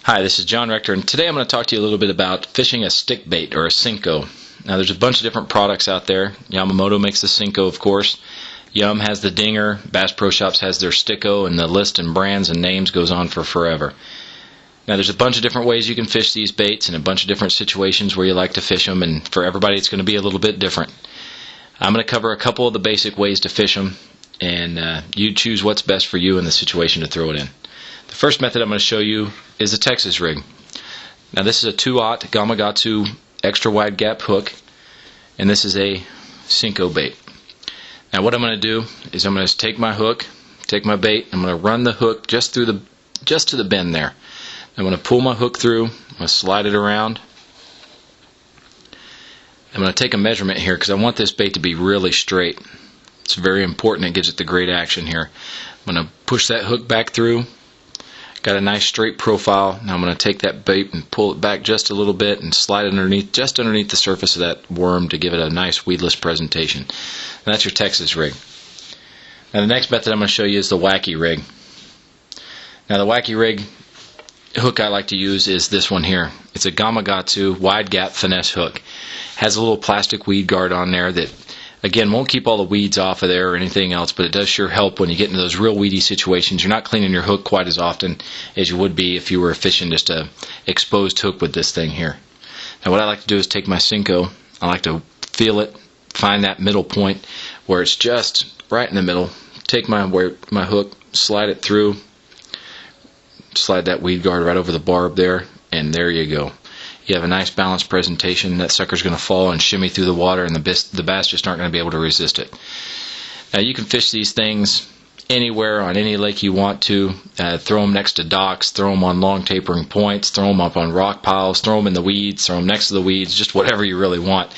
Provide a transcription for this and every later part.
Hi, this is John Rector, and today I'm going to talk to you a little bit about fishing a stick bait or a Senko. Now, there's a bunch of different products out there. Yamamoto makes the Senko, of course. Yum has the Dinger. Bass Pro Shops has their Sticko, and the list and brands and names goes on for forever. Now, there's a bunch of different ways you can fish these baits and a bunch of different situations where you like to fish them, and for everybody it's going to be a little bit different. I'm going to cover a couple of the basic ways to fish them, and you choose what's best for you in the situation to throw it in. The first method I'm going to show you is a Texas rig. Now, this is a 2/0 Gamakatsu extra wide gap hook, and this is a Senko bait. Now, what I'm going to do is I'm going to take my hook, take my bait, I'm going to run the hook just to the bend there. I'm going to pull my hook through, I'm going to slide it around. I'm going to take a measurement here because I want this bait to be really straight. It's very important. It gives it the great action here. I'm going to push that hook back through. Got a nice straight profile. Now I'm going to take that bait and pull it back just a little bit and slide it underneath, just underneath the surface of that worm to give it a nice weedless presentation. And that's your Texas rig. Now, the next method I'm going to show you is the wacky rig. Now, the wacky rig hook I like to use is this one here. It's a Gamakatsu wide gap finesse hook. Has a little plastic weed guard on there that, again, won't keep all the weeds off of there or anything else, but it does sure help when you get into those real weedy situations. You're not cleaning your hook quite as often as you would be if you were fishing just a exposed hook with this thing here. Now, what I like to do is take my Senko. I like to feel it, find that middle point where it's just right in the middle. Take my hook, slide it through, slide that weed guard right over the barb there, and there you go. You have a nice balanced presentation. That sucker's going to fall and shimmy through the water, and the bass just aren't going to be able to resist it. Now, you can fish these things anywhere on any lake you want to. Throw them next to docks, throw them on long tapering points, throw them up on rock piles, throw them in the weeds, throw them next to the weeds, just whatever you really want.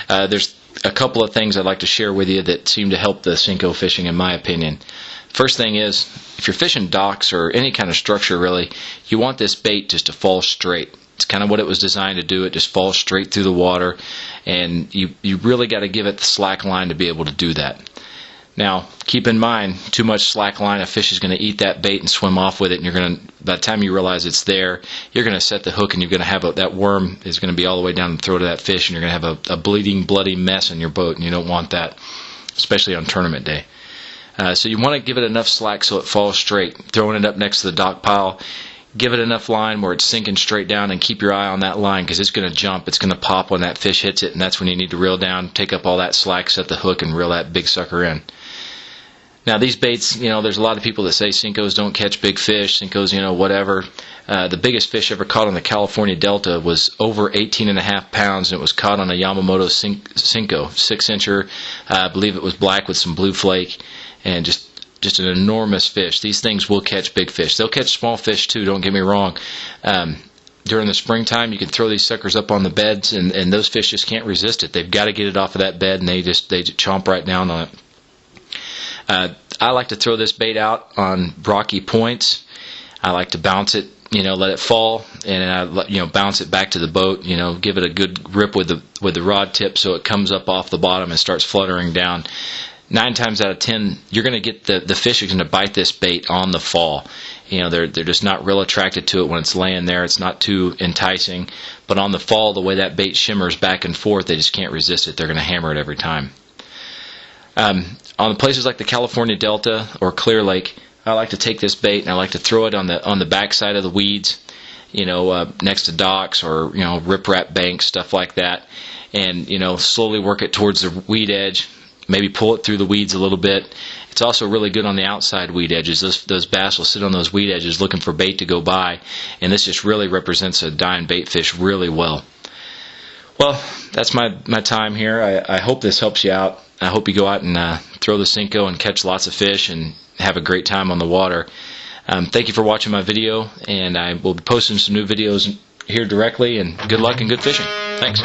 There's a couple of things I'd like to share with you that seem to help the Senko fishing, in my opinion. First thing is, if you're fishing docks or any kind of structure really, you want this bait just to fall straight. It's kind of what it was designed to do. It just falls straight through the water, and you really got to give it the slack line to be able to do that. Now, keep in mind, too much slack line, a fish is going to eat that bait and swim off with it, and you're going to, by the time you realize it's there, you're going to set the hook, and you're going to have that worm is going to be all the way down the throat of that fish, and you're going to have a bleeding, bloody mess in your boat, and you don't want that, especially on tournament day. So you want to give it enough slack so it falls straight. Throwing it up next to the dock pile, give it enough line where it's sinking straight down, and keep your eye on that line because it's going to jump, it's going to pop when that fish hits it, and that's when you need to reel down, take up all that slack, set the hook, and reel that big sucker in. Now, these baits, there's a lot of people that say Senkos don't catch big fish, Senkos, whatever. The biggest fish ever caught on the California Delta was over 18.5 pounds, and it was caught on a Yamamoto Senko, 6-incher. I believe it was black with some blue flake, and just an enormous fish. These things will catch big fish. They'll catch small fish too, don't get me wrong. During the springtime, you can throw these suckers up on the beds, and those fish just can't resist it. They've got to get it off of that bed, and they just chomp right down on it. I like to throw this bait out on rocky points. I like to bounce it, let it fall, and I bounce it back to the boat. Give it a good grip with the rod tip so it comes up off the bottom and starts fluttering down. 9 times out of 10, you're going to get the fish are going to bite this bait on the fall. They're just not real attracted to it when it's laying there. It's not too enticing. But on the fall, the way that bait shimmers back and forth, they just can't resist it. They're going to hammer it every time. On places like the California Delta or Clear Lake, I like to take this bait and I like to throw it on the back side of the weeds, next to docks or riprap banks, stuff like that, and slowly work it towards the weed edge. Maybe pull it through the weeds a little bit. It's also really good on the outside weed edges. Those bass will sit on those weed edges looking for bait to go by, and this just really represents a dying bait fish really well. Well, that's my time here. I hope this helps you out. I hope you go out and throw the Senko and catch lots of fish and have a great time on the water. Thank you for watching my video, and I will be posting some new videos here directly, and good luck and good fishing. Thanks.